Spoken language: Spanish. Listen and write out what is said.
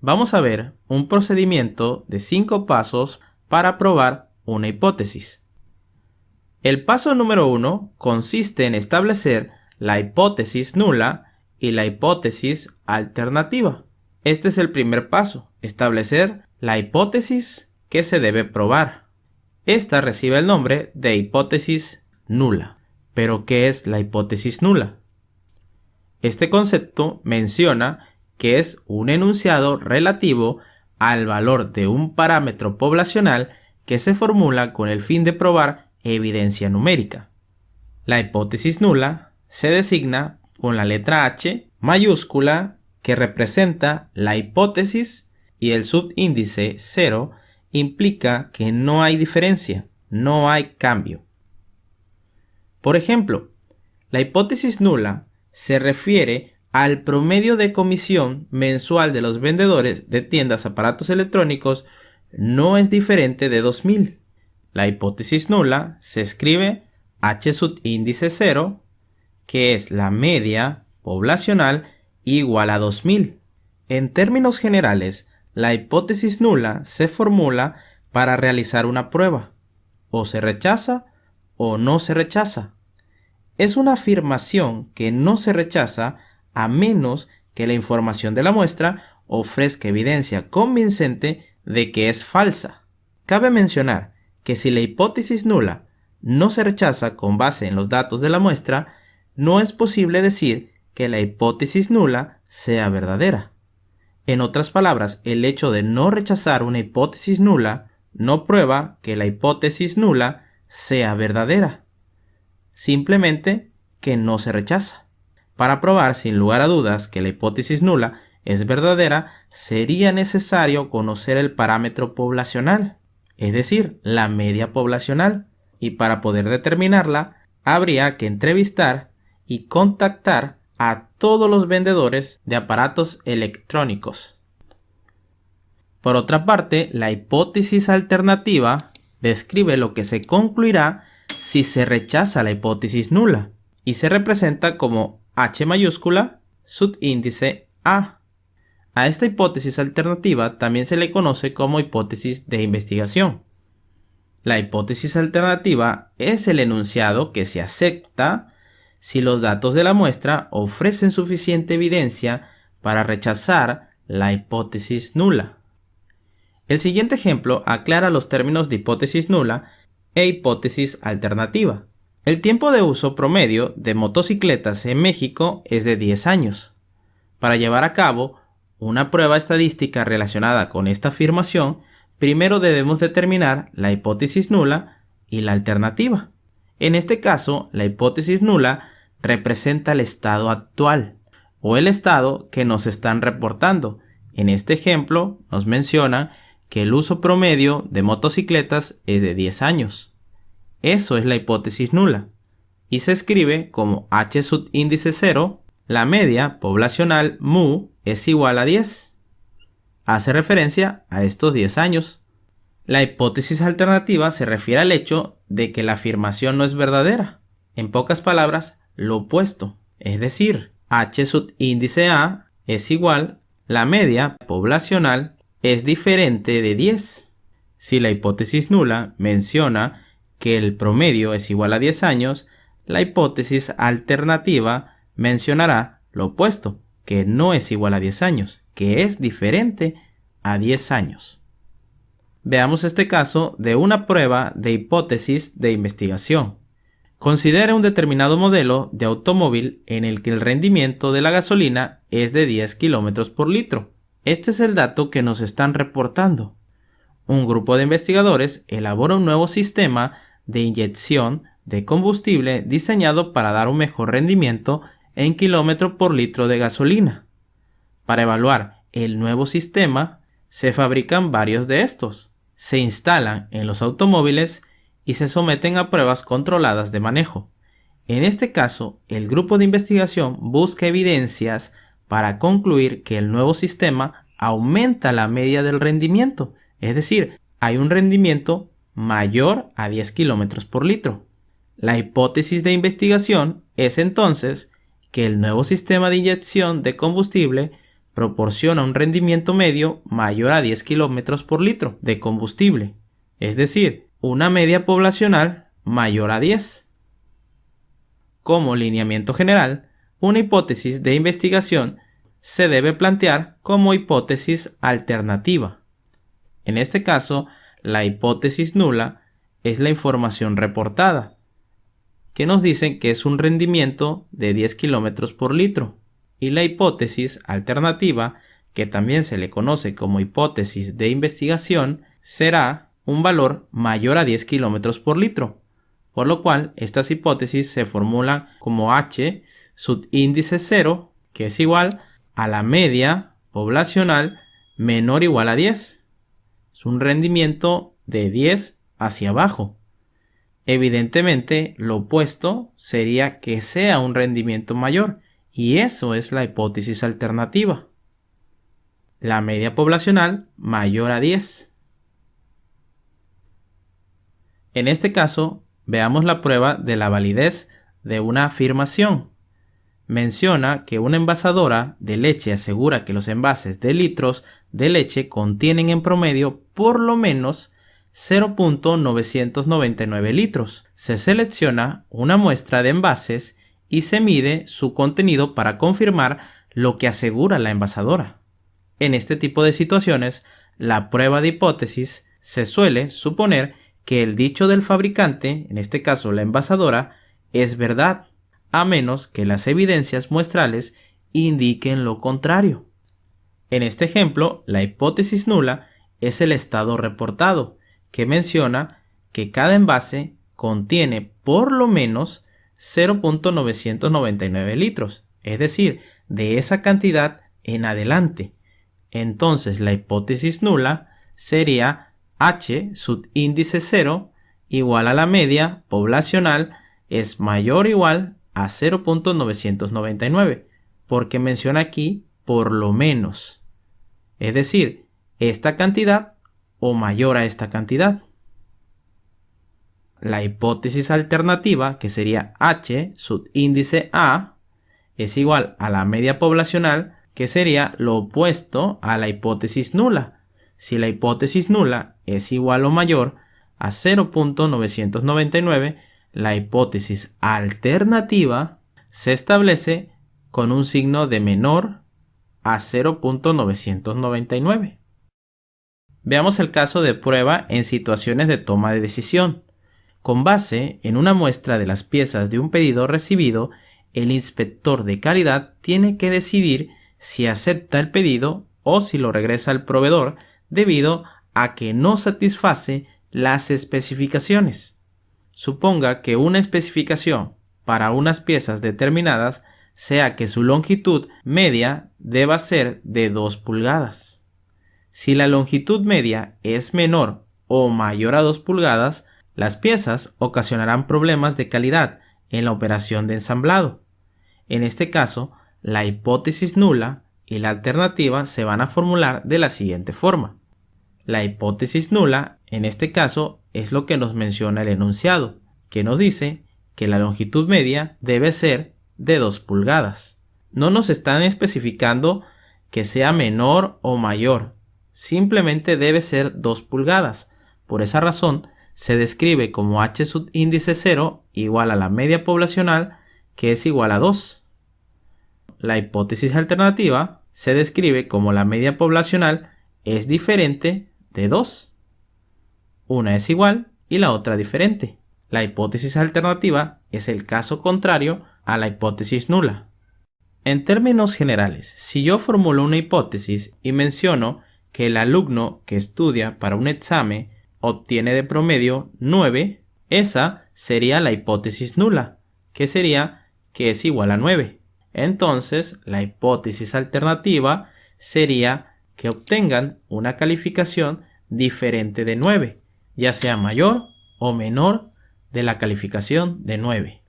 Vamos a ver un procedimiento de 5 pasos para probar una hipótesis. El paso número 1 consiste en establecer la hipótesis nula y la hipótesis alternativa. Este es el primer paso, establecer la hipótesis que se debe probar. Esta recibe el nombre de hipótesis nula. ¿Pero qué es la hipótesis nula? Este concepto menciona que es un enunciado relativo al valor de un parámetro poblacional que se formula con el fin de probar evidencia numérica. La hipótesis nula se designa con la letra H mayúscula que representa la hipótesis y el subíndice 0 implica que no hay diferencia, no hay cambio. Por ejemplo, la hipótesis nula se refiere al promedio de comisión mensual de los vendedores de tiendas aparatos electrónicos no es diferente de 2000. La hipótesis nula se escribe H subíndice 0, que es la media poblacional igual a 2000. En términos generales, la hipótesis nula se formula para realizar una prueba. O se rechaza o no se rechaza. Es una afirmación que no se rechaza a menos que la información de la muestra ofrezca evidencia convincente de que es falsa. Cabe mencionar que si la hipótesis nula no se rechaza con base en los datos de la muestra, no es posible decir que la hipótesis nula sea verdadera. En otras palabras, el hecho de no rechazar una hipótesis nula no prueba que la hipótesis nula sea verdadera. Simplemente que no se rechaza. Para probar sin lugar a dudas que la hipótesis nula es verdadera, sería necesario conocer el parámetro poblacional, es decir, la media poblacional, y para poder determinarla, habría que entrevistar y contactar a todos los vendedores de aparatos electrónicos. Por otra parte, la hipótesis alternativa describe lo que se concluirá si se rechaza la hipótesis nula y se representa como H mayúscula subíndice A. A esta hipótesis alternativa también se le conoce como hipótesis de investigación. La hipótesis alternativa es el enunciado que se acepta si los datos de la muestra ofrecen suficiente evidencia para rechazar la hipótesis nula. El siguiente ejemplo aclara los términos de hipótesis nula e hipótesis alternativa. El tiempo de uso promedio de motocicletas en México es de 10 años. Para llevar a cabo una prueba estadística relacionada con esta afirmación, primero debemos determinar la hipótesis nula y la alternativa. En este caso, la hipótesis nula representa el estado actual o el estado que nos están reportando. En este ejemplo nos menciona que el uso promedio de motocicletas es de 10 años. Eso es la hipótesis nula y se escribe como H subíndice 0, la media poblacional mu es igual a 10. Hace referencia a estos 10 años. La hipótesis alternativa se refiere al hecho de que la afirmación no es verdadera. En pocas palabras, lo opuesto, es decir, H subíndice A es igual, la media poblacional es diferente de 10. Si la hipótesis nula menciona que el promedio es igual a 10 años, la hipótesis alternativa mencionará lo opuesto, que no es igual a 10 años, que es diferente a 10 años. Veamos este caso de una prueba de hipótesis de investigación. Considera un determinado modelo de automóvil en el que el rendimiento de la gasolina es de 10 km por litro. Este es el dato que nos están reportando. Un grupo de investigadores elabora un nuevo sistema de inyección de combustible diseñado para dar un mejor rendimiento en kilómetro por litro de gasolina. Para evaluar el nuevo sistema, se fabrican varios de estos, se instalan en los automóviles y se someten a pruebas controladas de manejo. En este caso, el grupo de investigación busca evidencias para concluir que el nuevo sistema aumenta la media del rendimiento, es decir, hay un rendimiento mayor a 10 km por litro. La hipótesis de investigación es entonces que el nuevo sistema de inyección de combustible proporciona un rendimiento medio mayor a 10 km por litro de combustible, es decir, una media poblacional mayor a 10. Como lineamiento general, una hipótesis de investigación se debe plantear como hipótesis alternativa. En este caso, la hipótesis nula es la información reportada, que nos dicen que es un rendimiento de 10 km por litro, y la hipótesis alternativa, que también se le conoce como hipótesis de investigación, será un valor mayor a 10 km por litro, por lo cual estas hipótesis se formulan como H subíndice 0, que es igual a la media poblacional menor o igual a 10. Es un rendimiento de 10 hacia abajo. Evidentemente, lo opuesto sería que sea un rendimiento mayor, y eso es la hipótesis alternativa. La media poblacional mayor a 10. En este caso, veamos la prueba de la validez de una afirmación. Menciona que una envasadora de leche asegura que los envases de litros de leche contienen en promedio por lo menos 0.999 litros. Se selecciona una muestra de envases y se mide su contenido para confirmar lo que asegura la envasadora. En este tipo de situaciones, la prueba de hipótesis se suele suponer que el dicho del fabricante, en este caso la envasadora, es verdad, a menos que las evidencias muestrales indiquen lo contrario. En este ejemplo, la hipótesis nula es el estado reportado, que menciona que cada envase contiene por lo menos 0.999 litros, es decir, de esa cantidad en adelante. Entonces la hipótesis nula sería H subíndice 0 igual a la media poblacional es mayor o igual a 0.999, porque menciona aquí por lo menos, es decir, esta cantidad o mayor a esta cantidad. La hipótesis alternativa, que sería H subíndice A, es igual a la media poblacional, que sería lo opuesto a la hipótesis nula. Si la hipótesis nula es igual o mayor a 0.999, la hipótesis alternativa se establece con un signo de menor a 0.999. Veamos el caso de prueba en situaciones de toma de decisión. Con base en una muestra de las piezas de un pedido recibido, el inspector de calidad tiene que decidir si acepta el pedido o si lo regresa al proveedor debido a que no satisface las especificaciones. Suponga que una especificación para unas piezas determinadas sea que su longitud media deba ser de 2 pulgadas. Si la longitud media es menor o mayor a 2 pulgadas, las piezas ocasionarán problemas de calidad en la operación de ensamblado. En este caso, la hipótesis nula y la alternativa se van a formular de la siguiente forma. La hipótesis nula, en este caso, es lo que nos menciona el enunciado, que nos dice que la longitud media debe ser de 2 pulgadas. No nos están especificando que sea menor o mayor, simplemente debe ser 2 pulgadas. Por esa razón, se describe como H subíndice 0 igual a la media poblacional, que es igual a 2. La hipótesis alternativa se describe como la media poblacional es diferente de 2. Una es igual y la otra diferente. La hipótesis alternativa es el caso contrario a la hipótesis nula. En términos generales, si yo formulo una hipótesis y menciono que el alumno que estudia para un examen obtiene de promedio 9, esa sería la hipótesis nula, que sería que es igual a 9. Entonces, la hipótesis alternativa sería que obtengan una calificación diferente de 9, ya sea mayor o menor de la calificación de 9.